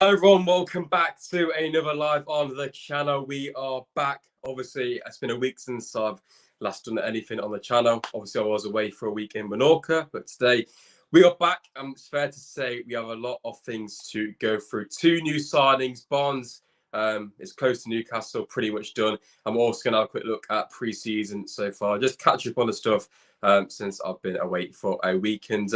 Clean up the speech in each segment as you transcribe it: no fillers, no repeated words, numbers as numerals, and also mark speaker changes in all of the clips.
Speaker 1: Hello everyone, welcome back to another live on the channel. We are back. Obviously, it's been a week since I've last done anything on the channel. Obviously, I was away for a week in Menorca, but today we are back. And it's fair to say we have a lot of things to go through. Two new signings. Barnes is close to Newcastle, pretty much done. I'm also going to have a quick look at pre-season so far. Just catch up on the stuff since I've been away for a week. And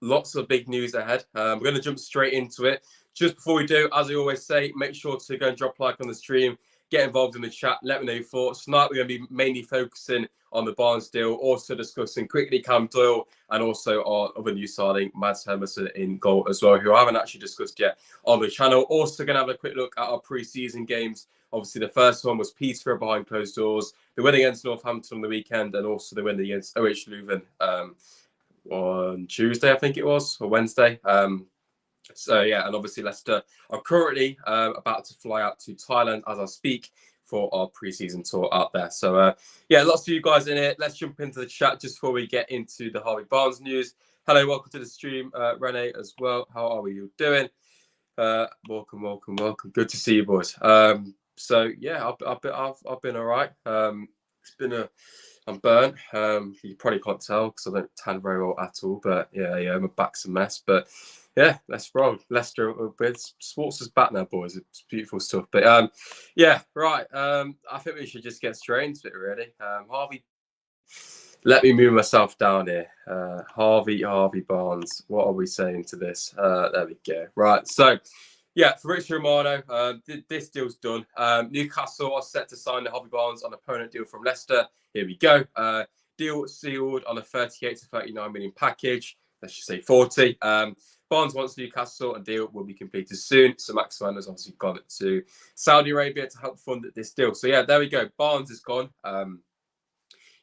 Speaker 1: lots of big news ahead. We're going to jump straight into it. Just before we do, as I always say, make sure to go and drop a like on the stream, get involved in the chat, let me know your thoughts. Tonight, we're going to be mainly focusing on the Barnes deal, also discussing quickly Callum Doyle and also our other new signing, Mads Hermansen in goal as well, who I haven't actually discussed yet on the channel. Also going to have a quick look at our pre-season games. Obviously, the first one was Peterborough behind closed doors, the win against Northampton on the weekend, and also the win against OH Leuven on Tuesday, I think it was, or Wednesday. And obviously Leicester are currently about to fly out to Thailand as I speak for our pre-season tour out there. So lots of you guys in it. Let's jump into the chat just before we get into the Harvey Barnes news. Hello, welcome to the stream, Rene as well. How are you doing? Welcome. Good to see you, boys. I've been all right. I'm burnt. You probably can't tell because I don't tan very well at all. But my back's a mess. But yeah, let's roll. Leicester, SPORTSA's back now, boys. It's beautiful stuff. But right. I think we should just get straight into it, really. Harvey, let me move myself down here. Harvey Barnes. What are we saying to this? There we go. Right. So. Yeah, for Rich Romano, this deal's done. Newcastle are set to sign the Harvey Barnes on a permanent deal from Leicester. Here we go. Deal sealed on a 38 to 39 million package. Let's just say 40. Barnes wants Newcastle, and deal will be completed soon. So Maximan has obviously gone to Saudi Arabia to help fund this deal. So yeah, there we go. Barnes is gone.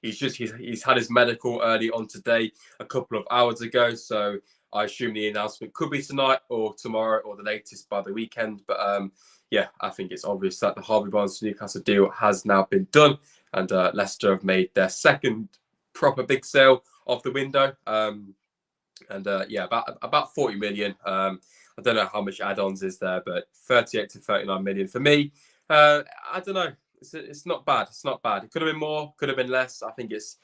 Speaker 1: He's had his medical early on today, a couple of hours ago. So I assume the announcement could be tonight or tomorrow or the latest by the weekend. But I think it's obvious that the Harvey Barnes to Newcastle deal has now been done. And Leicester have made their second proper big sale of the window. About 40 million. I don't know how much add-ons is there, but 38 to 39 million for me. I don't know. It's not bad. It's not bad. It could have been more, could have been less. I think it's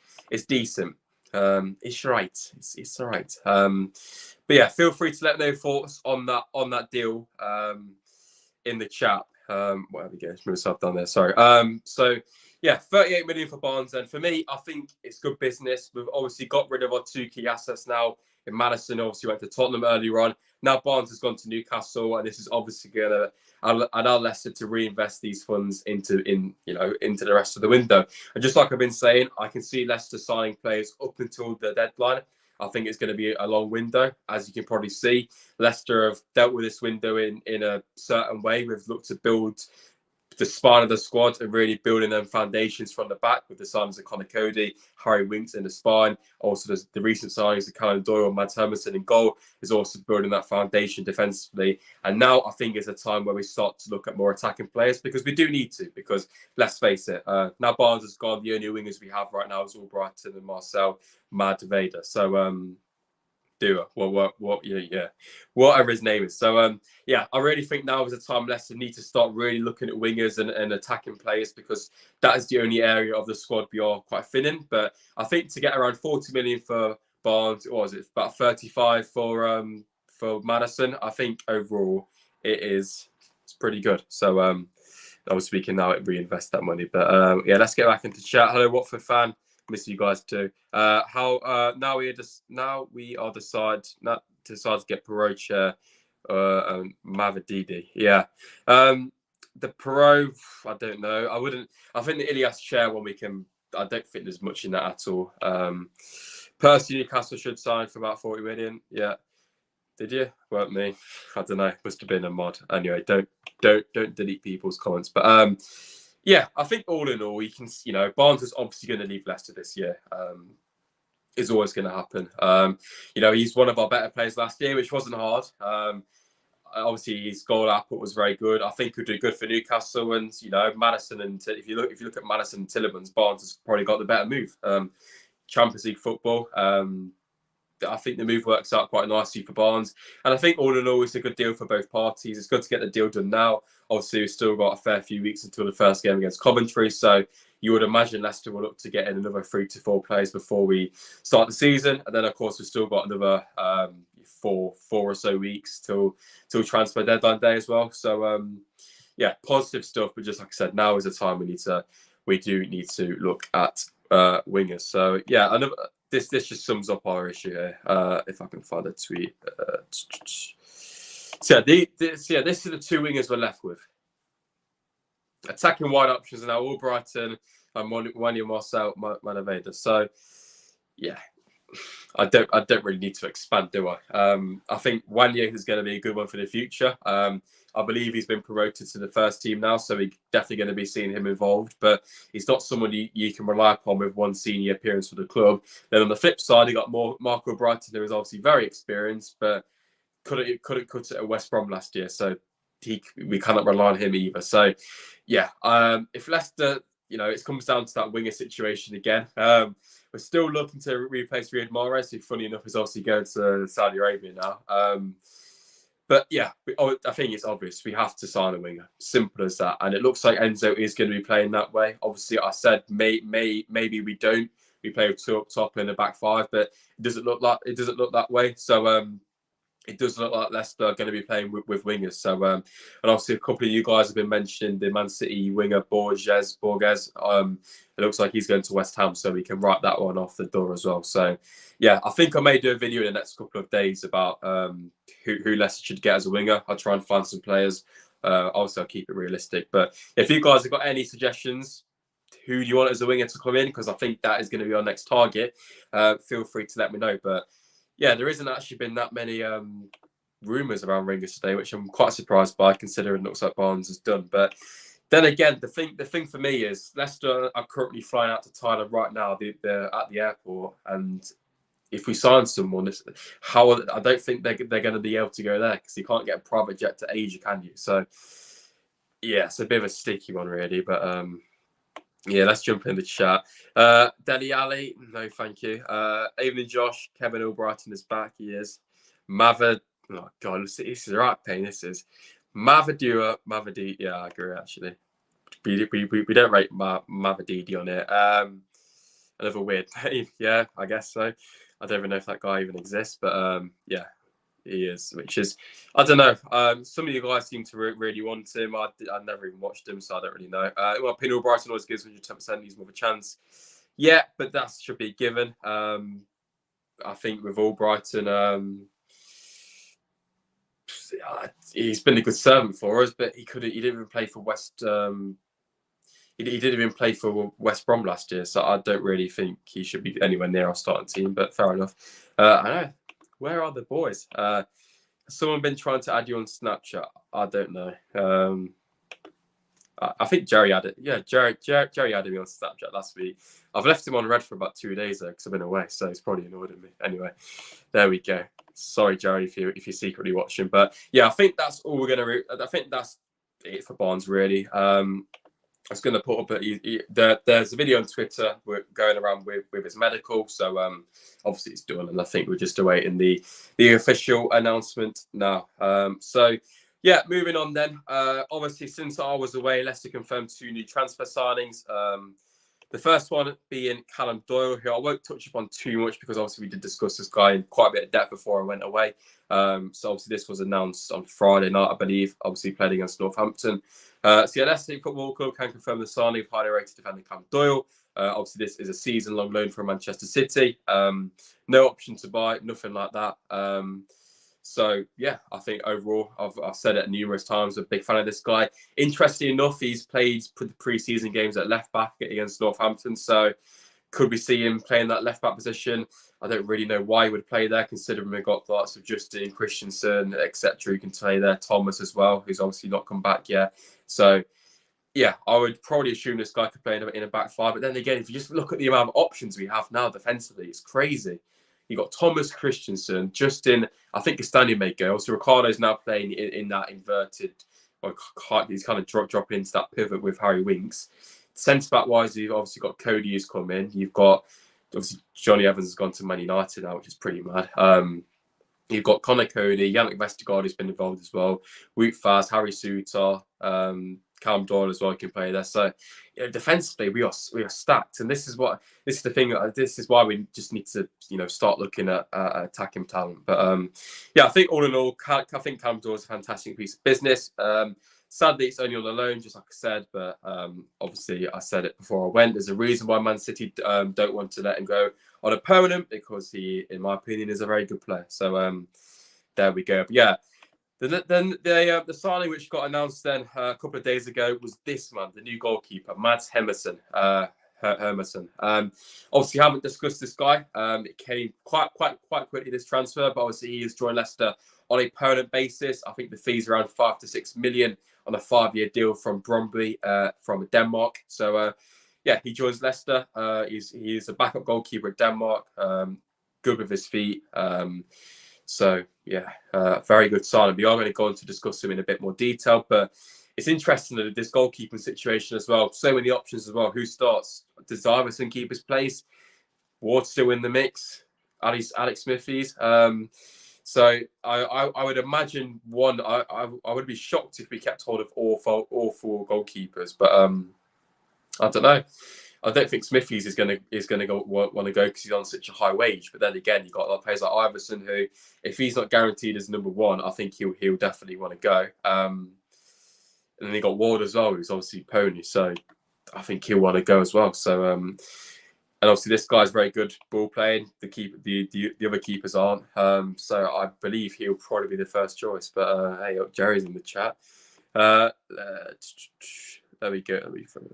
Speaker 1: decent. It's right. It's all right. But yeah, feel free to let me know thoughts on that deal in the chat. Whatever we go, move myself down there. Sorry. 38 million for Barnes. And for me, I think it's good business. We've obviously got rid of our two key assets now. In Maddison, obviously went to Tottenham earlier on. Now Barnes has gone to Newcastle, and this is obviously going to allow Leicester to reinvest these funds into the rest of the window. And just like I've been saying, I can see Leicester signing players up until the deadline. I think it's going to be a long window, as you can probably see. Leicester have dealt with this window in a certain way. We've looked to build the spine of the squad and really building them foundations from the back with the signings of Connor Cody, Harry Winks in the spine. Also, the recent signings of Callum Doyle, Mads Hermansen in goal is also building that foundation defensively. And now I think it's a time where we start to look at more attacking players because we do need to. Because let's face it, now Barnes has gone. The only wingers we have right now is Albrighton and Marcel Madveda. So whatever his name is. So I really think now is a time Leicester need to start really looking at wingers and attacking players because that is the only area of the squad we are quite thin in. But I think to get around 40 million for Barnes, or was it about 35 for Maddison? I think overall it's pretty good. So obviously we can now reinvest that money. But let's get back into chat. Hello, Watford fan. Miss you guys too. Now we are decide to get Perot Mavididi. Yeah. The Perot, I don't know. I think the Ilias chair one I don't think there's much in that at all. Personally, Newcastle should sign for about 40 million. Yeah. Did you? Weren't me. I don't know. Must have been a mod. Anyway, don't delete people's comments. But I think all in all, you can, Barnes is obviously going to leave Leicester this year. Is always going to happen. He's one of our better players last year, which wasn't hard. Obviously, his goal output was very good. I think he'll do good for Newcastle. And Maddison and if you look at Maddison and Tillemans, Barnes has probably got the better move. Champions League football. I think the move works out quite nicely for Barnes. And I think all in all, it's a good deal for both parties. It's good to get the deal done now. Obviously, we've still got a fair few weeks until the first game against Coventry. So you would imagine Leicester will look to get in another 3 to 4 players before we start the season. And then, of course, we've still got another four or so weeks till transfer deadline day as well. So, yeah, positive stuff. But just like I said, now is the time we do need to look at wingers. So, yeah, this just sums up our issue here. If I can find a tweet. So this is the 2 wingers we're left with. Attacking wide options are now Albrighton and Wanya Marcel Manaveda. So, yeah, I don't really need to expand, do I? I think Wanya is going to be a good one for the future. I believe he's been promoted to the first team now, so we're definitely going to be seeing him involved. But he's not someone you can rely upon with one senior appearance for the club. Then on the flip side, you got Marco Brighton, who is obviously very experienced, but couldn't cut it at West Brom last year. So we cannot rely on him either. So, yeah, if Leicester, it comes down to that winger situation again. We're still looking to replace Riyad Mahrez, who, funny enough, is obviously going to Saudi Arabia now. But yeah, I think it's obvious. We have to sign a winger. Simple as that. And it looks like Enzo is going to be playing that way. Obviously, I said maybe we don't. We play with 2 up top and a back 5, but it doesn't look that way. So it does look like Leicester are going to be playing with wingers. So and obviously a couple of you guys have been mentioning the Man City winger Borges. It looks like he's going to West Ham, so we can write that one off the door as well. So yeah, I think I may do a video in the next couple of days about who Leicester should get as a winger. I'll try and find some players. Obviously, I'll keep it realistic. But if you guys have got any suggestions, who do you want as a winger to come in? Because I think that is going to be our next target. Feel free to let me know. But yeah, there isn't actually been that many rumours around wingers today, which I'm quite surprised by, considering it looks like Barnes has done. But then again, the thing for me is Leicester are currently flying out to Thailand right now. They're at the airport, and if we sign someone, I don't think they're going to be able to go there, because you can't get a private jet to Asia, can you? So yeah, it's a bit of a sticky one, really. But yeah, let's jump in the chat. Deli Ali, no thank you. Evening Josh, Kevin Albrighton is back. He is. Maved, oh God, this is the right pain. This is Mavadi. Yeah, I agree, actually. We don't rate Mavadidi on it. Another weird name. Yeah, I guess so. I don't even know if that guy even exists, but yeah, he is, which is, I don't know. Some of you guys seem to really want him. I never even watched him, so I don't really know. Well, Pino Brighton always gives 110%. He's more of a chance. Yeah, but that should be given. I think with Albrighton, he's been a good servant for us, but he didn't even play for West. He didn't even play for West Brom last year, so I don't really think he should be anywhere near our starting team. But fair enough. I know. Where are the boys? Has someone been trying to add you on Snapchat? I don't know. I think Jerry had it. Yeah, Jerry added me on Snapchat last week. I've left him on red for about 2 days though, because I've been away, so he's probably annoyed at me. Anyway, there we go. Sorry, Jerry, if you're secretly watching. But yeah, I think that's all we're gonna. I think that's it for Barnes, really. I was going to put up there's a video on Twitter going around with his medical, so obviously it's done, and I think we're just awaiting the official announcement now. So yeah, moving on then. Obviously, since I was away, Leicester confirmed 2 new transfer signings. The first one being Callum Doyle, who I won't touch upon too much because obviously we did discuss this guy in quite a bit of depth before I went away. So obviously this was announced on Friday night, I believe. Obviously played against Northampton. So yeah, Leicester Football Club can confirm the signing of highly rated defender Callum Doyle. Obviously this is a season-long loan from Manchester City. No option to buy, nothing like that. So yeah, I think overall, I've said it numerous times, I'm a big fan of this guy. Interesting enough, he's played pre-season games at left back against Northampton. So could we see him playing that left back position? I don't really know why he would play there, considering we've got lots of Justin, Christensen, etc. who can play there. Thomas as well, who's obviously not come back yet. So yeah, I would probably assume this guy could play in a back 5. But then again, if you just look at the amount of options we have now defensively, it's crazy. You got Thomas, Christensen, Justin. I think Castagna may go. So Ricardo's now playing in that inverted, or he's kind of dropping into that pivot with Harry Winks. Centre back wise, you've obviously got Cody who's come in. You've got obviously Johnny Evans has gone to Man United now, which is pretty mad. You've got Connor Cody, Yannick Vestergaard, who's been involved as well, Wout Faes, Harry Souttar, Callum Doyle as well can play there. So, defensively we are stacked, and this is the thing. This is why we just need to start looking at attacking talent. But I think all in all, I think Callum Doyle is a fantastic piece of business. Sadly, it's only on a loan, just like I said. But obviously, I said it before I went. There's a reason why Man City don't want to let him go on a permanent, because he, in my opinion, is a very good player. So there we go. But yeah, then the signing which got announced then a couple of days ago was this man, the new goalkeeper, Mads Hermansen. Obviously, haven't discussed this guy. It came quite quickly, this transfer, but obviously he has joined Leicester on a permanent basis. I think the fees around 5 to 6 million on a 5-year deal from Brøndby from Denmark. So he joins Leicester. He's a backup goalkeeper at Denmark. Good with his feet. Very good sign. We are going to go on to discuss him in a bit more detail, but it's interesting that this goalkeeping situation as well. So many options as well. Who starts? Does Iverson keep his place? Ward still in the mix? Alex Smithies. So I would imagine I would be shocked if we kept hold of all four goalkeepers, but I don't know. I don't think Smithies is going to want to go because he's on such a high wage. But then again, you've got players like Iverson, who, if he's not guaranteed as number one, I think he'll definitely want to go. And then you got Ward as well, who's obviously pony, so I think he'll want to go as well. So and obviously this guy's very good ball playing. The other keepers aren't. So I believe he'll probably be the first choice. But hey, Jerry's in the chat. There we go.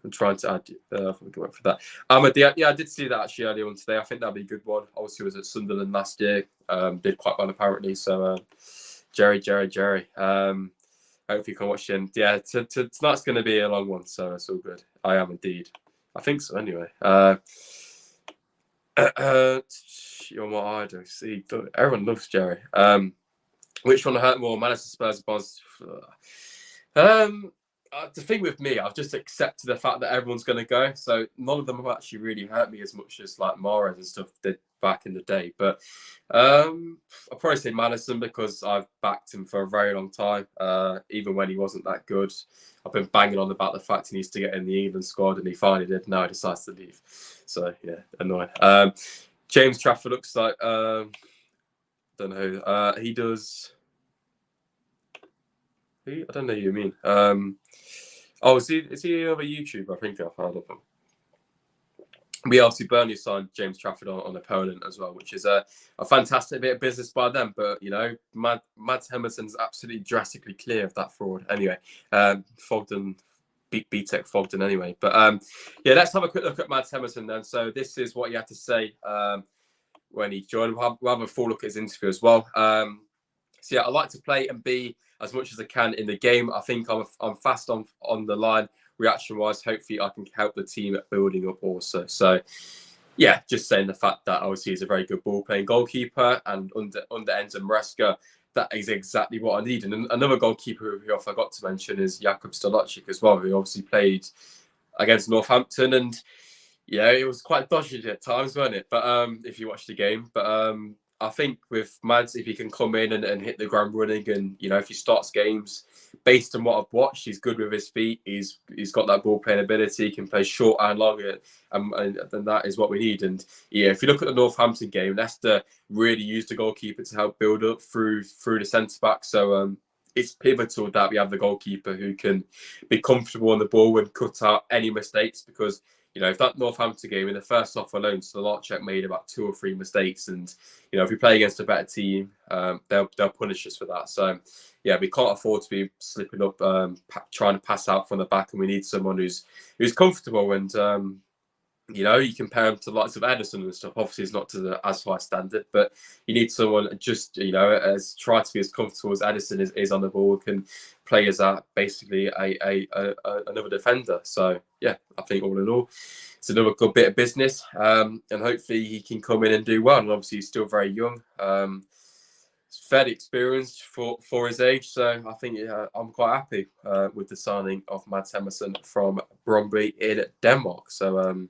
Speaker 1: I'm trying to add. For that. I did see that actually earlier on today. I think that'd be a good one. Obviously, he was at Sunderland last year. Did quite well apparently. So, Jerry. Hope you can watch him. Yeah, tonight's going to be a long one, so it's all good. I am indeed. I think so. Anyway. You're what I do. See, everyone loves Jerry. Which one hurt more, Manchester Spurs or Barnes? The thing with me, I've just accepted the fact that everyone's going to go. So none of them have actually really hurt me as much as like Mahrez and stuff did back in the day. But I'll probably say Maddison because I've backed him for a very long time, even when he wasn't that good. I've been banging on about the fact he needs to get in the England squad, and he finally did. Now he decides to leave. So yeah, annoying. James Trafford looks like don't know. He does. I don't know who you mean. Is he another YouTuber? I think I've heard of him. We obviously Burnley signed James Trafford on opponent as well, which is a fantastic bit of business by them. But Mads Hermansen's absolutely drastically clear of that fraud. Anyway, Fogden, B-Tech Fogden anyway. But let's have a quick look at Mads Hermansen then. So this is what he had to say when he joined. We'll have a full look at his interview as well. I like to play and be as much as I can in the game. I think I'm fast on the line reaction wise. Hopefully I can help the team at building up also. So yeah, just saying the fact that obviously he's a very good ball playing goalkeeper, and under Enzo Maresca, that is exactly what I need. And another goalkeeper who I forgot to mention is Jakub Stolacic as well, who obviously played against Northampton, and it was quite dodgy at times, wasn't it? But if you watch the game, but I think with Mads, if he can come in and hit the ground running, and if he starts games, based on what I've watched, he's good with his feet. He's got that ball playing ability. He can play short and long, and then that is what we need. And if you look at the Northampton game, Leicester really used the goalkeeper to help build up through the centre back. So it's pivotal that we have the goalkeeper who can be comfortable on the ball and cut out any mistakes, because if that Northampton game in the first half alone, Stolacic made about 2 or 3 mistakes, and if we play against a better team, they'll punish us for that. So we can't afford to be slipping up, trying to pass out from the back, and we need someone who's comfortable. And you compare him to the likes of Edison and stuff. Obviously, it's not to as high standard, but you need someone just as try to be as comfortable as Edison is on the ball, can play as basically another defender. So I think all in all, it's another good bit of business, and hopefully he can come in and do well. And obviously, he's still very young. Fairly experienced for his age, so I think I'm quite happy with the signing of Mads Hermansen from Brøndby in Denmark. So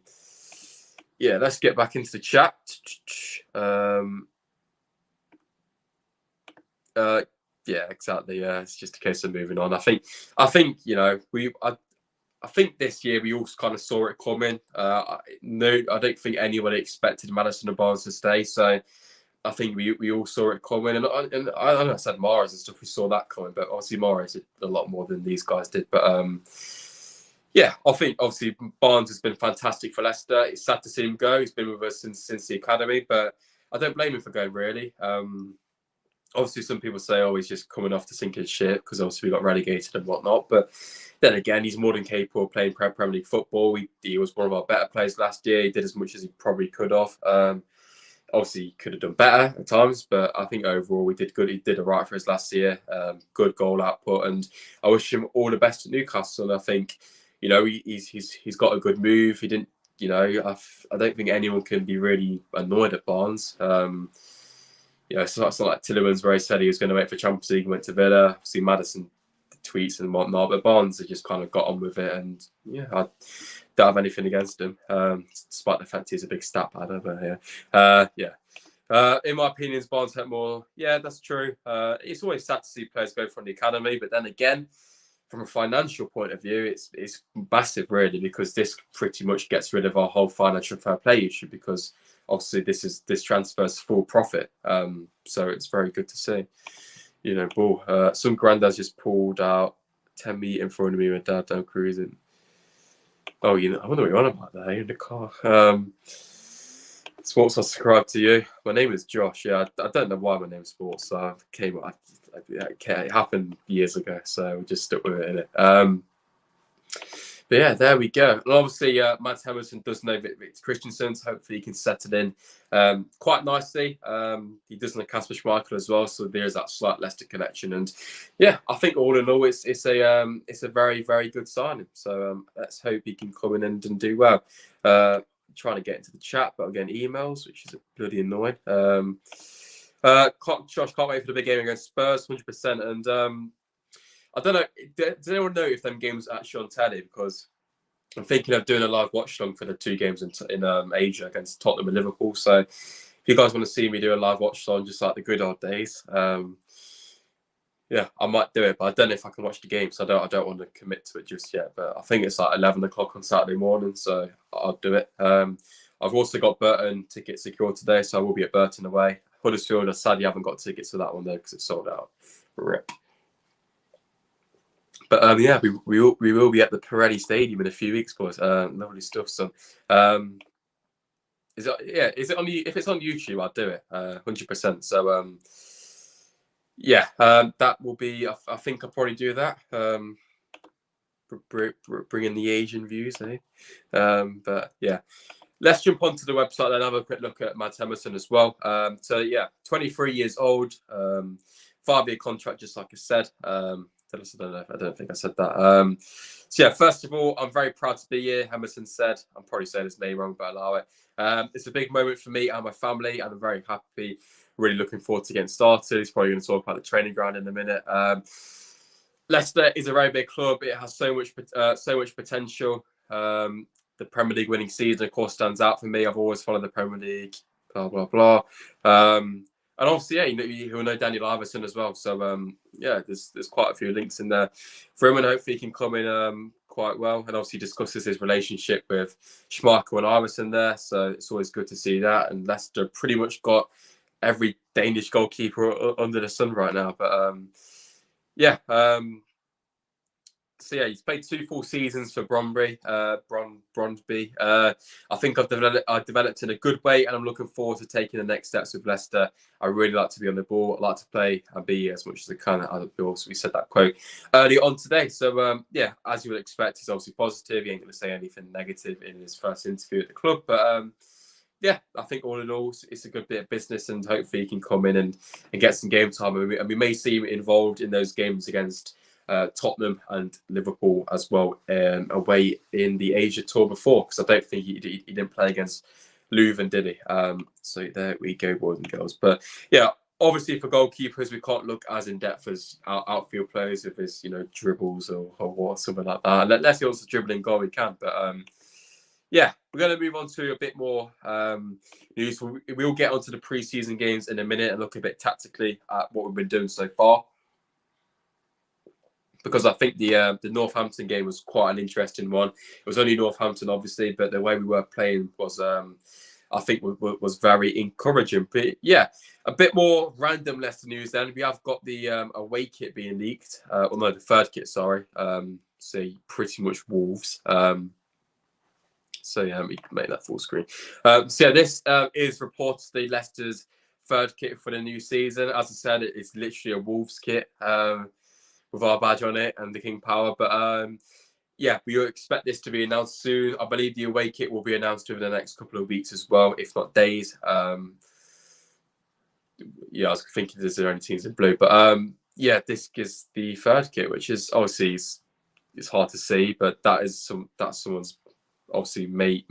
Speaker 1: yeah, let's get back into the chat. Yeah, exactly. Yeah, it's just a case of moving on. I think you know I think this year we all kind of saw it coming. No, I don't think anybody expected Maddison and Barnes to stay. So I think we all saw it coming. And I know I said Mares and stuff. We saw that coming, but obviously Mares did a lot more than these guys did. But yeah, I think obviously Barnes has been fantastic for Leicester. It's sad to see him go. He's been with us since the academy, but I don't blame him for going really. Obviously, some people say, oh, he's just coming off the sinking ship because obviously we got relegated and whatnot. But then again, he's more than capable of playing Premier League football. He was one of our better players last year. He did as much as he probably could have. Obviously, he could have done better at times, but I think overall we did good. He did all right for us last year. Good goal output, and I wish him all the best at Newcastle. And I think, you know, he's got a good move. He didn't, you know, I don't think anyone can be really annoyed at Barnes. You know, it's not like Tillemans where he said he was going to wait for Champions League and went to Villa. See Maddison tweets and whatnot, but Barnes has just kind of got on with it. And yeah, I don't have anything against him, despite the fact he's a big stat pad over here. In my opinion, Barnes hurt more. Yeah, that's true. It's always sad to see players go from the academy, but then again, from a financial point of view, it's massive really, because this pretty much gets rid of our whole financial fair play issue, because obviously this transfers full profit. So it's very good to see. You know, ball. Some granddads just pulled out 10 meters in front of me with dad down cruising. Oh, you know, I wonder what you're on about there in the car. Sports, I subscribe to you. My name is Josh. Yeah, I don't know why my name's Sports. So it happened years ago, so we just stuck with it, innit? But yeah, there we go. And obviously, Mads Hermansen does know Victor Christensen, so hopefully he can settle in quite nicely. He does know Kasper Schmeichel as well, so there is that slight Leicester connection. And yeah, I think all in all, it's a very, very good signing. So let's hope he can come in and do well. Trying to get into the chat, but I'm getting emails, which is bloody annoying. Josh, can't wait for the big game against Spurs, 100%. And I don't know, does anyone know if them games are actually on telly? Because I'm thinking of doing a live watch along for the two games in Asia against Tottenham and Liverpool. So if you guys want to see me do a live watch along, just like the good old days, yeah, I might do it, but I don't know if I can watch the game, so I don't want to commit to it just yet. But I think it's like 11 o'clock on Saturday morning, so I'll do it. I've also got Burton tickets secured today, so I will be at Burton away. Huddersfield, I sadly haven't got tickets for that one though because it's sold out. Rip. But yeah, we will be at the Pirelli Stadium in a few weeks, boys. Lovely stuff. So, is it on if it's on YouTube, I'll do it 100%. So, yeah, that will be. I think I'll probably do that. Bring in the Asian views, eh? But yeah, let's jump onto the website and have a quick look at Mads Hermansen as well. So yeah, 23 years old, 5-year contract, just like I said. I don't think I said that. So yeah, first of all, I'm very proud to be here. Hermansen said, I'm probably saying his name wrong, but allow it. It's a big moment for me and my family, and I'm very happy. Really looking forward to getting started. He's probably going to talk about the training ground in a minute. Leicester is a very big club. It has so much potential. The Premier League winning season, of course, stands out for me. I've always followed the Premier League. Blah blah blah. And obviously, yeah, you will know Daniel Iverson as well. So yeah, there's quite a few links in there for him, and hopefully he can come in quite well. And obviously discusses his relationship with Schmeichel and Iverson there. So it's always good to see that. And Leicester pretty much got every Danish goalkeeper under the sun right now. But yeah. So yeah, he's played 2 full seasons for Brondby. I think I've developed in a good way, and I'm looking forward to taking the next steps with Leicester. I really like to be on the ball. I like to play and be as much as I can. We said that quote earlier on today. So yeah, as you would expect, he's obviously positive. He ain't going to say anything negative in his first interview at the club. But yeah, I think all in all, it's a good bit of business, and hopefully he can come in and get some game time. And we may see him involved in those games against Tottenham and Liverpool as well, away in the Asia tour before, because I don't think he didn't play against Leuven, did he? So there we go, boys and girls. But yeah, obviously for goalkeepers, we can't look as in depth as our outfield players if it's dribbles or something like that. Unless he wants to dribble in goal, we can. But yeah, we're going to move on to a bit more news. We'll get onto the pre-season games in a minute and look a bit tactically at what we've been doing so far. Because I think the Northampton game was quite an interesting one. It was only Northampton, obviously, but the way we were playing was, I think, was very encouraging. But yeah, a bit more random Leicester news then. We have got the away kit being leaked. Well, no, the third kit, sorry. So pretty much Wolves. So yeah, we can make that full screen. So yeah, this is reportedly Leicester's third kit for the new season. As I said, it's literally a Wolves kit. With our badge on it and the King Power. But yeah, we expect this to be announced soon. I believe the away kit will be announced over the next couple of weeks as well, if not days. Yeah, I was thinking there's only teams in blue. But yeah, this is the third kit, which is obviously it's hard to see, but that's someone's obviously made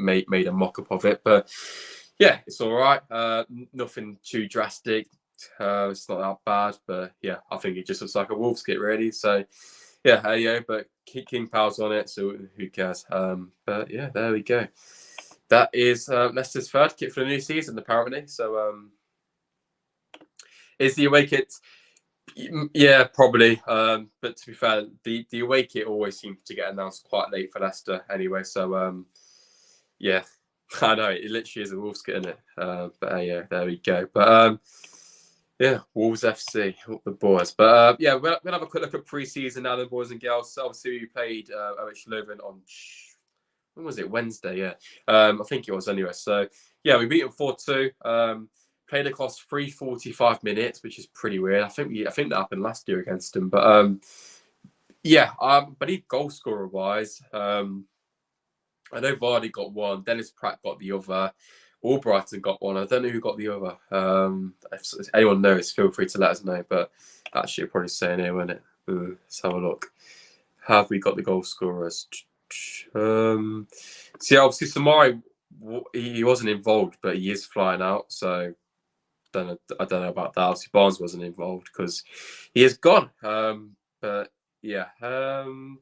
Speaker 1: a mock-up of it. But yeah, it's all right. Nothing too drastic. It's not that bad, but yeah, I think it just looks like a Wolves kit, really. So yeah, yeah, but King Power's on it, so who cares? But yeah, there we go. That is Leicester's third kit for the new season, apparently. So is the away kit? Yeah, probably. But to be fair, the away kit always seems to get announced quite late for Leicester, anyway. So yeah, I know it literally is a Wolves kit, isn't it? But yeah, there we go. But yeah, Wolves FC, the boys. But yeah, we'll have a quick look at pre-season now, then, boys and girls. So obviously, we played OH Leuven on, when was it? Wednesday, yeah. I think it was anyway. So yeah, we beat them 4-2. Played across 345 minutes, which is pretty weird. I think that happened last year against them. But yeah, but he goal scorer wise, I know Vardy got one, Dennis Pratt got the other. Albrighton got one. I don't know who got the other. If anyone knows, feel free to let us know. But actually, probably saying here, won't it? Let's have a look. Have we got the goal scorers? So yeah, obviously Samari, he wasn't involved, but he is flying out. So I don't know about that. Obviously Barnes wasn't involved because he is gone. But yeah, can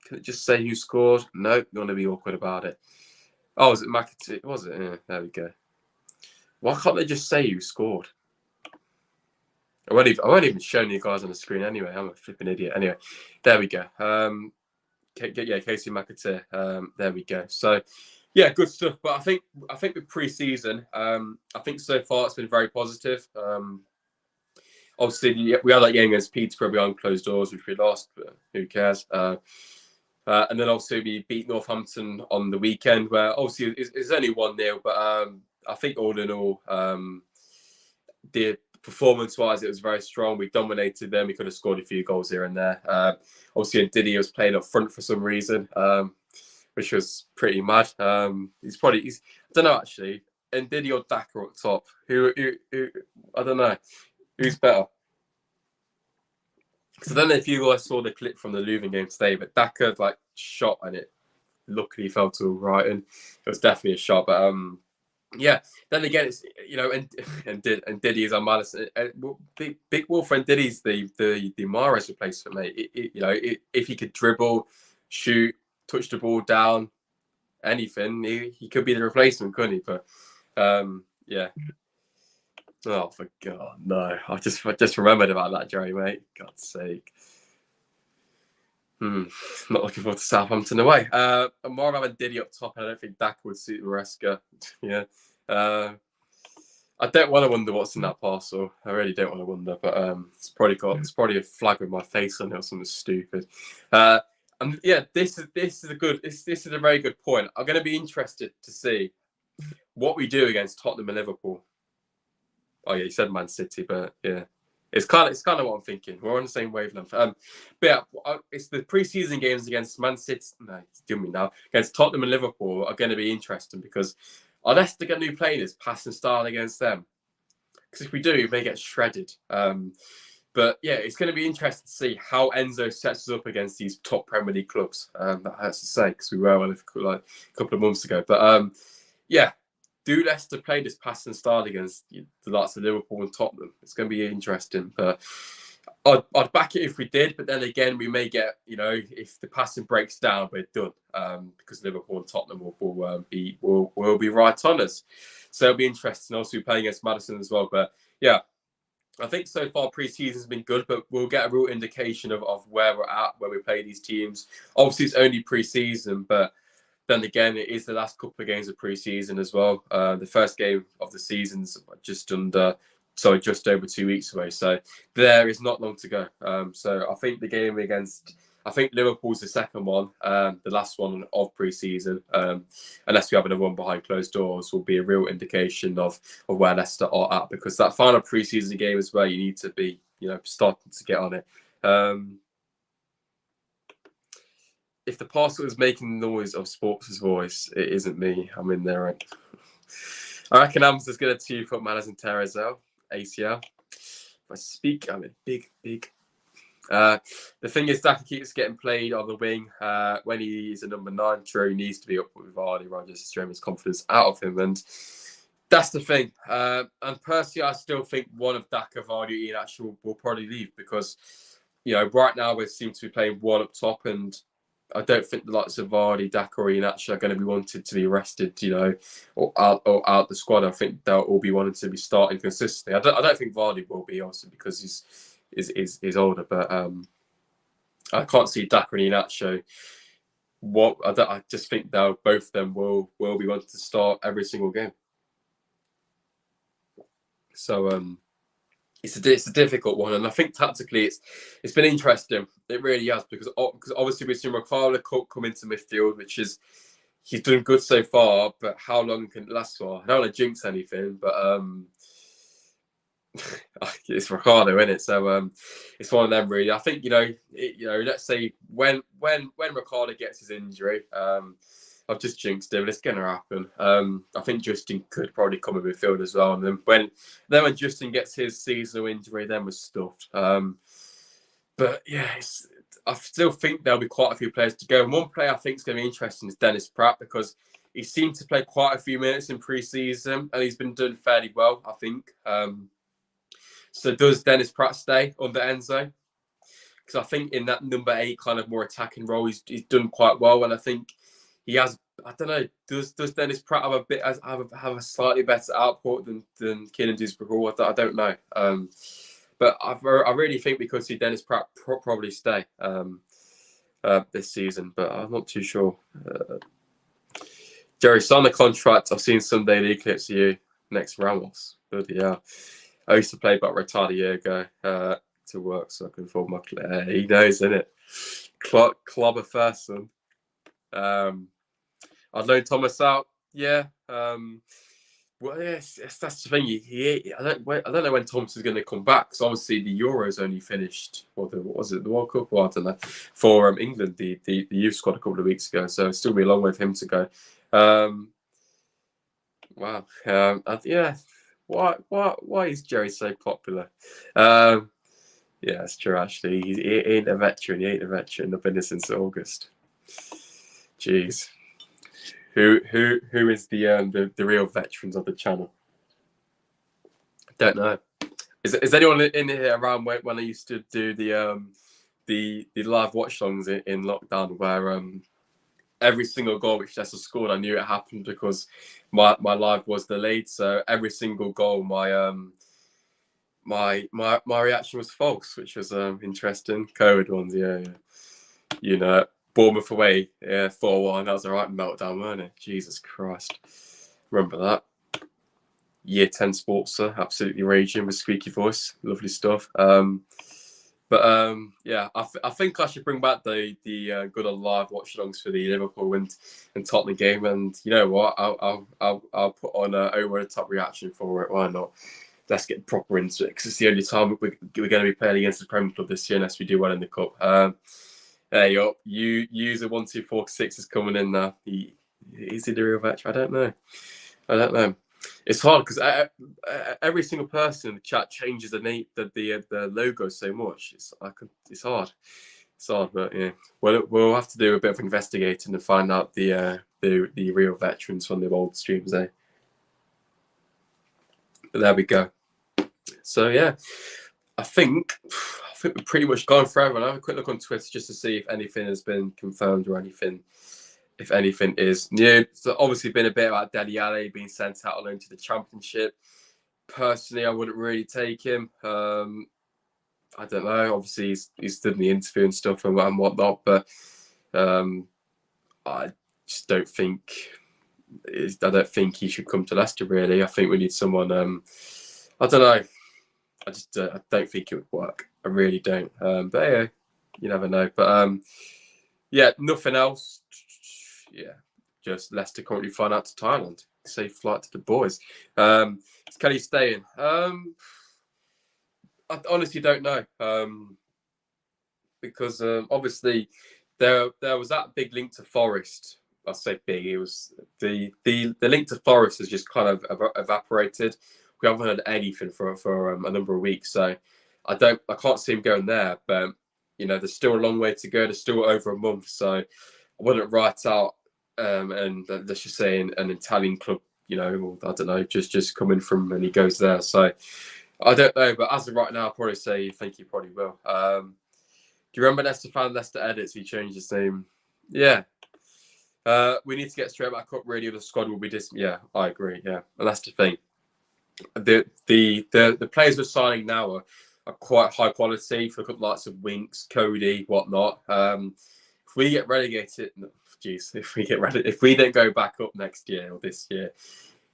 Speaker 1: it just say who scored? No, you want to be awkward about it. Oh, was it McAtee? Was it? Yeah, there we go. Why can't they just say who scored? I won't even show you guys on the screen anyway. I'm a flipping idiot. Anyway, there we go. Yeah, Casey McAtee. There we go. So, yeah, good stuff. But I think with pre-season, I think so far it's been very positive. Obviously, we had that game against Peterborough behind closed doors, which we lost, but who cares? And then also we beat Northampton on the weekend, where obviously it's only 1-0, but I think all in all, the performance-wise, it was very strong. We dominated them. We could have scored a few goals here and there. Obviously, Ndidi was playing up front for some reason, which was pretty mad. He's I don't know actually, Ndidi or Daka up top. Who I don't know. Who's better? Because I don't know if you guys saw the clip from the Leuven game today, but Daka shot and it luckily fell to right, and it was definitely a shot. But yeah. Then again, it's and Diddy is on Madison. Big Wolf and Diddy's the Mahrez replacement, mate. If he could dribble, shoot, touch the ball down, anything, he could be the replacement, couldn't he? But yeah. Oh, for God, no! I just remembered about that, Jerry, mate. God's sake. Not looking forward to Southampton away. I'm more of having Diddy up top, and I don't think Daka would suit Maresca. Yeah. I don't want to wonder what's in that parcel. I really don't want to wonder, but it's probably a flag with my face on it or something stupid. And yeah, this is a very good point. I'm going to be interested to see what we do against Tottenham and Liverpool. Oh yeah, you said Man City, but yeah, it's kind of what I'm thinking. We're on the same wavelength. But yeah, it's the pre-season games against Man City. No, it's doing me now. Against Tottenham and Liverpool are going to be interesting because unless they get new players passing style against them, because if we do, we may get shredded. But yeah, it's going to be interesting to see how Enzo sets us up against these top Premier League clubs. That hurts to say because we were well a couple of months ago. But yeah. Do Leicester play this passing style against the likes of Liverpool and Tottenham? It's going to be interesting. But I'd back it if we did, but then again, we may get, if the passing breaks down, we're done, because Liverpool and Tottenham will be right on us. So it'll be interesting. Also, we're playing against Madison as well. But yeah, I think so far pre-season's been good, but we'll get a real indication of where we're at when we play these teams. Obviously, it's only pre-season, but then again, it is the last couple of games of pre-season as well. The first game of the season's just over 2 weeks away. So there is not long to go. So I think the game I think Liverpool's the second one, the last one of pre-season, unless we have another one behind closed doors, will be a real indication of where Leicester are at, because that final pre-season game is where you need to be, starting to get on it. If the parcel is making the noise of Sports' voice, it isn't me. I'm in there. Right? I reckon Amster's going to 2 foot Mads and Terrazell, ACL. If I speak, I'm in big. The thing is, Daka keeps getting played on the wing. When he's a number 9, True needs to be up with Vardy. Rogers is throwing his confidence out of him, and that's the thing. And personally, I still think one of Daka, Vardy, and Ian will probably leave, because right now we seem to be playing one up top, and I don't think the likes of Vardy, Daka, or Ian are going to be wanted to be rested, or out the squad. I think they'll all be wanting to be starting consistently. I don't think Vardy will be, also, because he's older, but I can't see Daka and Ian. I just think both of them will be wanting to start every single game. So it's a difficult one, and I think tactically it's been interesting. It really has, because obviously we've seen Ricardo come into midfield, which is, he's done good so far, but how long can it last for? I don't want to jinx anything, but it's Ricardo, isn't it? So it's one of them, really. I think let's say when Ricardo gets his injury, I've just jinxed him, and it's going to happen. I think Justin could probably come in midfield as well, and then when Justin gets his seasonal injury, then we're stuffed. But yeah, I still think there'll be quite a few players to go. And one player I think is going to be interesting is Dennis Pratt, because he seemed to play quite a few minutes in pre-season, and he's been doing fairly well, I think. So does Dennis Pratt stay under Enzo? Because I think in that number 8 kind of more attacking role, he's done quite well, and I think he has. I don't know. Does Dennis Pratt have a slightly better output than Kiernan Dewsbury? I don't know. But I really think we could see Dennis Pratt probably stay this season, but I'm not too sure. Jerry, sign the contract. I've seen some daily clips of you next Ramos. Bloody hell. I used to play but retired a year ago to work, so I can afford my he knows, innit? Club of first son. I'd loan Thomas out. Yeah. Well, yes, that's the thing. I don't know when Thomas is going to come back, because obviously the Euros only finished. What was it? The World Cup? Well, I don't know. For England, the youth squad a couple of weeks ago. So it's still be a long way for him to go. Wow. Yeah. Why is Jerry so popular? Yeah, it's true. Actually, he ain't a veteran. He ain't a veteran. I've been here since August. Jeez. Who is the real veterans of the channel? Don't know. Is anyone in here around when I used to do the live watch songs in lockdown, where every single goal which Leicester scored, I knew it happened because my live was delayed. So every single goal, my reaction was false, which was interesting. COVID ones, yeah. Bournemouth away, 4-1. That was a right meltdown, wasn't it? Jesus Christ. Remember that. Year 10 Sportsa, absolutely raging with squeaky voice. Lovely stuff. Yeah, I think I should bring back the good old live watch-alongs for the Liverpool and Tottenham game. And you know what? I'll put on a over-the-top reaction for it. Why not? Let's get proper into it, because it's the only time we're going to be playing against the Premier Club this year, unless we do well in the Cup. There you go. User 1246 is coming in now. Is he the real veteran? I don't know. It's hard because every single person in the chat changes the logo so much. It's hard. It's hard, but yeah. We'll have to do a bit of investigating to find out the real veterans from the old streams, eh? But there we go. So yeah, I think think we've pretty much gone forever. I'll have a quick look on Twitter just to see if anything has been confirmed or anything. If anything is new. So obviously been a bit about Dele Alli being sent out alone to the Championship. Personally, I wouldn't really take him. I don't know. Obviously, he's done the interview and stuff and whatnot, but I just don't think. I don't think he should come to Leicester. Really, I think we need someone. I don't know. I just I don't think it would work. I really don't. But yeah, you never know. But yeah, nothing else. Yeah, just Leicester currently flying out to Thailand. Safe flight to the boys. Is Kelly staying? I honestly don't know. Because obviously there was that big link to Forest. I say big. It was the link to Forest has just kind of evaporated. We haven't heard anything for a number of weeks, so I can't see him going there. But you know, there's still a long way to go. There's still over a month, so I wouldn't write out. And let's just say an Italian club, you know, I don't know, just coming from and he goes there. So I don't know, but as of right now, I'll probably say I think he probably will. Do you remember Leicester fan Leicester Edits? He changed his name. Yeah. We need to get straight back up. Really, the squad will be Yeah, I agree. Yeah, and that's the thing. The players we're signing now are quite high quality. For the likes of Winks, Cody, whatnot. If we get relegated, if we don't go back up next year or this year,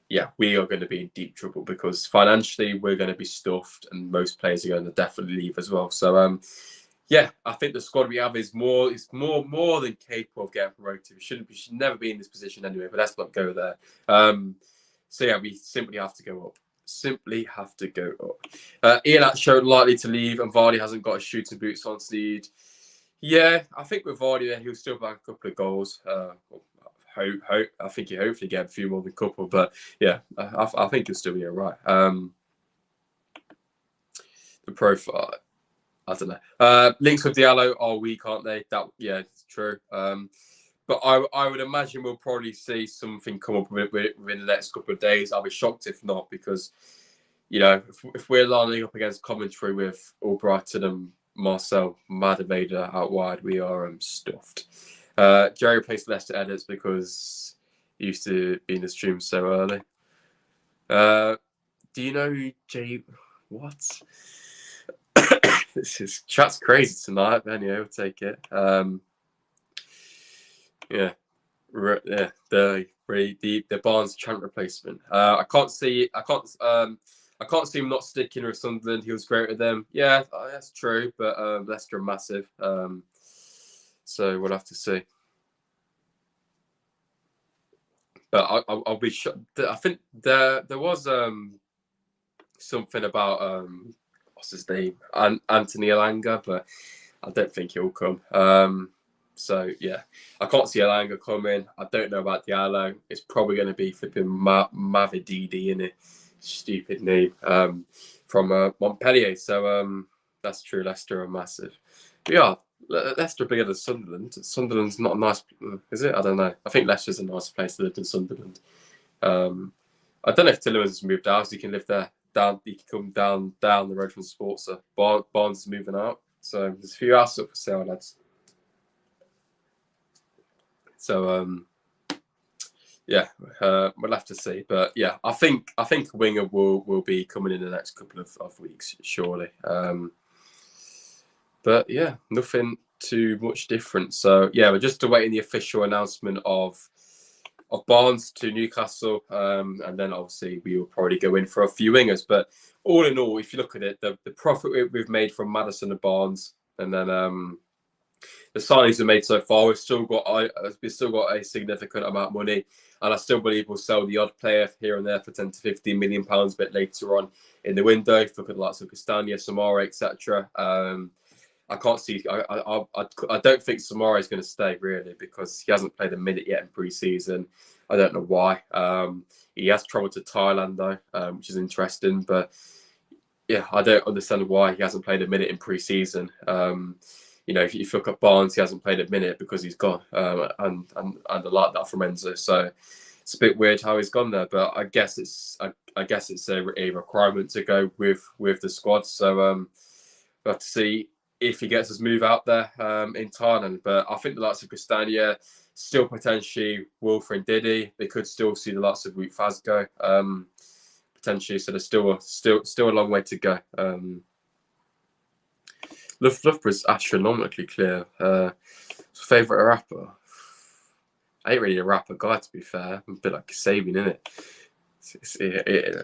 Speaker 1: yeah, we are going to be in deep trouble because financially we're going to be stuffed, and most players are going to definitely leave as well. So, yeah, I think the squad we have is more than capable of getting promoted. We should never be in this position anyway. But let's not go there. So yeah, we simply have to go up. Simply have to go up. Ian showed likely to leave, and Vardy hasn't got his shooting boots on Steed. Yeah, I think with Vardy there, he'll still back a couple of goals. I think he'll hopefully get a few more than a couple, but yeah, I think he'll still be all right. The profile, I don't know. Links with Diallo are weak, aren't they? Yeah, it's true. But I would imagine we'll probably see something come up within the next couple of days. I'll be shocked if not, because you know if we're lining up against Coventry with Albrighton and Marcel Madaveda out wide, we are stuffed. Jerry plays Leicester Edits because he used to be in the stream so early. Do you know who What? Chat's crazy tonight. Anyway, we'll take it. Yeah, the Barnes Trent replacement. I can't see him not sticking with Sunderland. He was great with them. Yeah, that's true. But Leicester are massive. So we'll have to see. But I'll be sure. I think there was something about what's his name, Anthony Elanga, but I don't think he'll come. So yeah, I can't see Elanga coming. I don't know about Diallo. It's probably going to be flipping Mavididi in it. Stupid name from Montpellier. So that's true. Leicester are massive. But yeah, Leicester are bigger than Sunderland. Sunderland's not a nice, is it? I don't know. I think Leicester's a nicer place to live than Sunderland. I don't know if Tillerman's has moved out, so he can live there. He can come down the road from SPORTSA. Barnes is moving out, so there's a few houses up for sale, lads. So yeah, we'll have to see. But yeah, I think Winger will be coming in the next couple of weeks, surely. But yeah, nothing too much different. So yeah, we're just awaiting the official announcement of Barnes to Newcastle, and then obviously we will probably go in for a few wingers. But all in all, if you look at it, the profit we've made from Maddison and Barnes, and then the signings we made so far, we've still got a significant amount of money, and I still believe we'll sell the odd player here and there for 10 to 15 million pounds a bit later on in the window. If you look at the likes of Castagna, Samara, etc. I can't see. I don't think Samara is going to stay really, because he hasn't played a minute yet in pre-season. I don't know why. He has travelled to Thailand though, which is interesting. But yeah, I don't understand why he hasn't played a minute in pre-season. You know, if you look at Barnes, he hasn't played a minute because he's gone, and I like that from Enzo. So it's a bit weird how he's gone there, but I guess it's a requirement to go with the squad. So we'll have to see. if he gets his move out there in Thailand. But I think the likes of Castagna, still potentially Wilfer and Diddy, they could still see the likes of Wout Faz go potentially. So there's still a long way to go. Loughborough's astronomically clear. Favourite rapper? I ain't really a rapper guy, to be fair. I'm a bit like Kasabian, innit?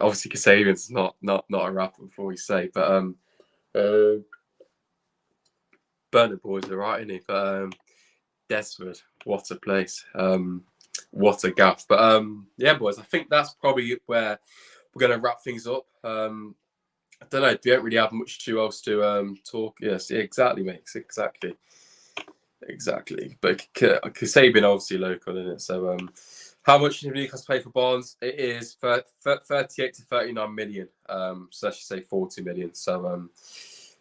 Speaker 1: Obviously, Kasabian's not a rapper before we say, but Burner Boy's alright, isn't he? But Desford, what a place. What a gaff. But yeah, boys, I think that's probably where we're going to wrap things up. I don't know. We don't really have much else to talk. Yes, yeah, exactly, mate. Exactly. But Kasabian obviously local, isn't it? So how much did Newcastle pay for Barnes? It is 38 to 39 million. So let's just say 40 million. So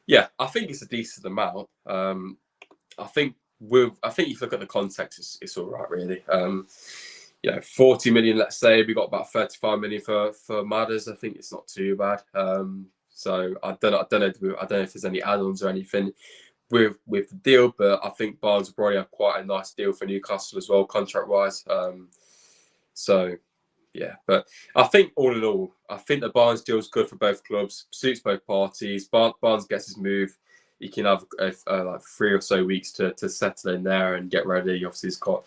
Speaker 1: yeah, I think it's a decent amount. I think if you look at the context, it's all right, really. 40 million, let's say. We got about 35 million for Mads. I think it's not too bad. So I don't know if there's any add-ons or anything with the deal, but I think Barnes will probably have quite a nice deal for Newcastle as well, contract-wise. So yeah, but I think all in all, I think the Barnes deal is good for both clubs, suits both parties. Barnes gets his move. He can have like 3 or so weeks to settle in there and get ready. Obviously, he's got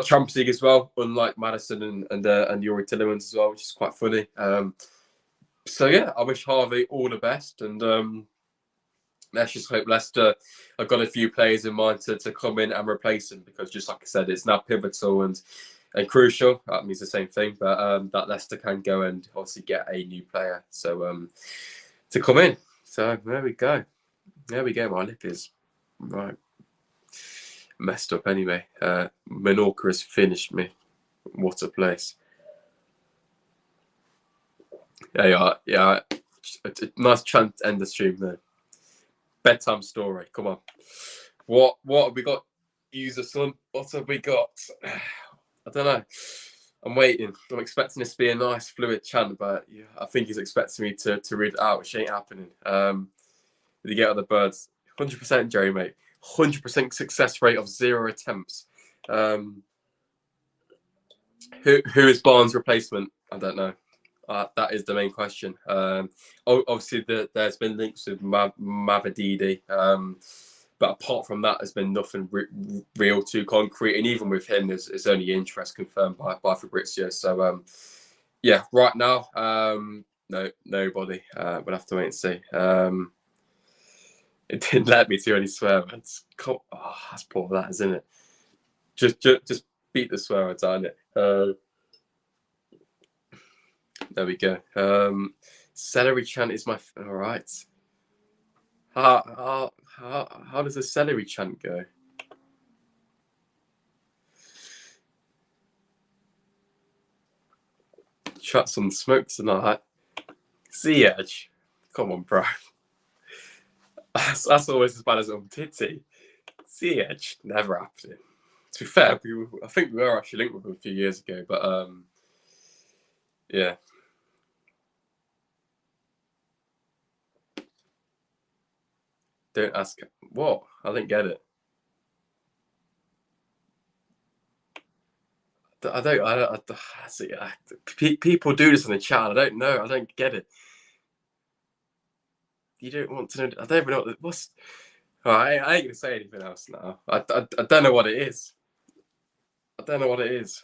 Speaker 1: Champions League as well, unlike Madison and Yuri Tillemans as well, which is quite funny. So yeah, I wish Harvey all the best, and let's just hope Leicester have got a few players in mind to come in and replace him, because just like I said, it's now pivotal and crucial. That means the same thing, but that Leicester can go and obviously get a new player to come in. So there we go. My lip is right messed up anyway. Menorca has finished me. What a place. Yeah. Nice chance to end the stream there. Bedtime story. Come on. What have we got? User son. What have we got? I don't know. I'm waiting. I'm expecting this to be a nice fluid chant, but yeah, I think he's expecting me to read it out, which ain't happening. Did you get other birds? 100% Jerry, mate. 100% success rate of 0 attempts. Who is Barnes' replacement? I don't know. That is the main question. Obviously, there's been links with Mavadidi, but apart from that, there's been nothing real too concrete. And even with him, there's only interest confirmed by Fabrizio. So yeah, right now, no, nobody. We'll have to wait and see. It didn't let me do any swear words. That's poor, that isn't it? Just beat the swear words, aren't it? There we go. Celery chant is my all right. How does the celery chant go? Shut some smoke tonight. Sea Edge. Come on, bro. That's always as bad as Titty. Sea Edge. Never happening. To be fair, I think we were actually linked with him a few years ago, but yeah. Don't ask. What? I didn't get it. I don't. People do this in the chat. I don't know. I don't get it. You don't want to know. I don't even know what's. I ain't gonna say anything else now. I don't know what it is. I don't know what it is.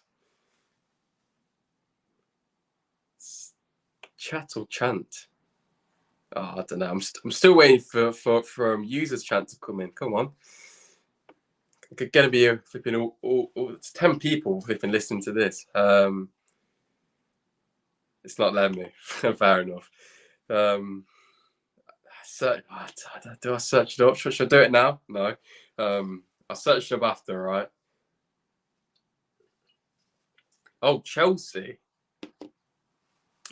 Speaker 1: Chat or chant? Oh, I don't know. I'm still waiting for users chant to come in. Come on. It's gonna be a flipping it's 10 people flipping listening to this. It's not letting me. Fair enough. Do I search it up? Should I do it now? No. I'll search it up after, right? Oh, Chelsea.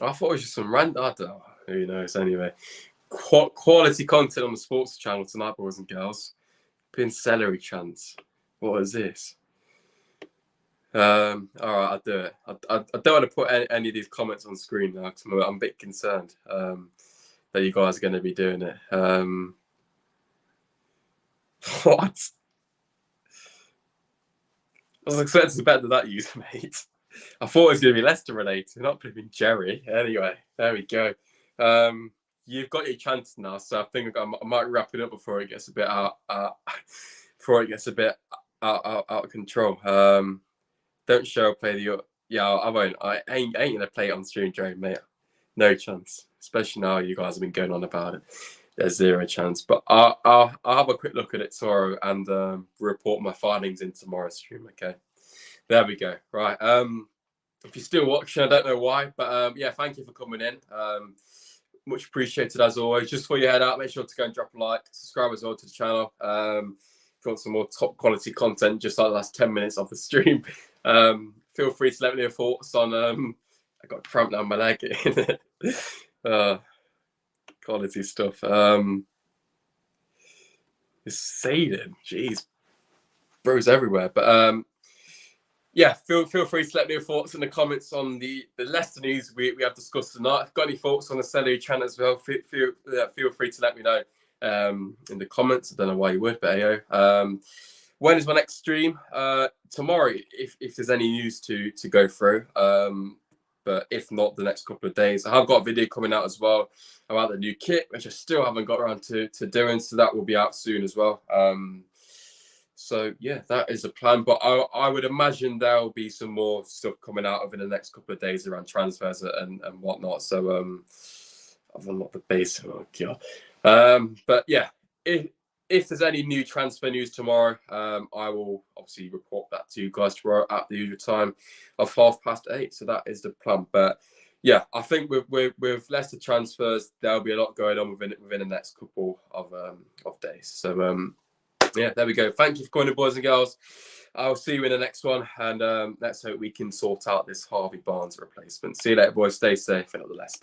Speaker 1: I thought it was just some random. I don't know. Who knows? Anyway, quality content on the sports channel tonight, boys and girls. Pin celery chance. What is this? All right, I'll do it. I don't want to put any of these comments on screen now because I'm a bit concerned that you guys are going to be doing it. What? I was expecting better than that, you mate. I thought it was going to be Leicester related, not flipping Jerry. Anyway, there we go. You've got your chance now, so I think I might wrap it up before it gets a bit out of control. Don't show play the. Yeah, I won't. I ain't gonna play it on stream, Jerry, mate. No chance. Especially now you guys have been going on about it. There's zero chance. But I'll have a quick look at it tomorrow and report my findings in tomorrow's stream. Okay. There we go. Right. If you're still watching, I don't know why, but yeah, thank you for coming in. Much appreciated as always. Just before you head out, make sure to go and drop a like, subscribe as well to the channel. If you want some more top quality content, just like the last 10 minutes of the stream, feel free to let me know your thoughts on. I got a cramp down my leg. Quality stuff. It's Satan, jeez, bros everywhere. But yeah, feel free to let me know your thoughts in the comments on the Leicester news we have discussed tonight. If you've got any thoughts on the Sunday channel as well, feel free to let me know in the comments. I don't know why you would, but hey, when is my next stream? Tomorrow, if there's any news to go through. But if not, the next couple of days. I have got a video coming out as well about the new kit, which I still haven't got around to doing. So that will be out soon as well. So yeah, that is the plan. But I would imagine there'll be some more stuff coming out over the next couple of days around transfers and whatnot. So I've unlocked the base. Oh god. But yeah, if there's any new transfer news tomorrow, I will obviously report that to you guys tomorrow at the usual time of 8:30. So that is the plan. But yeah, I think with Leicester transfers, there'll be a lot going on within the next couple of days. So yeah, there we go. Thank you for coming, boys and girls. I'll see you in the next one, and let's hope we can sort out this Harvey Barnes replacement. See you later, boys. Stay safe and all the Leicester.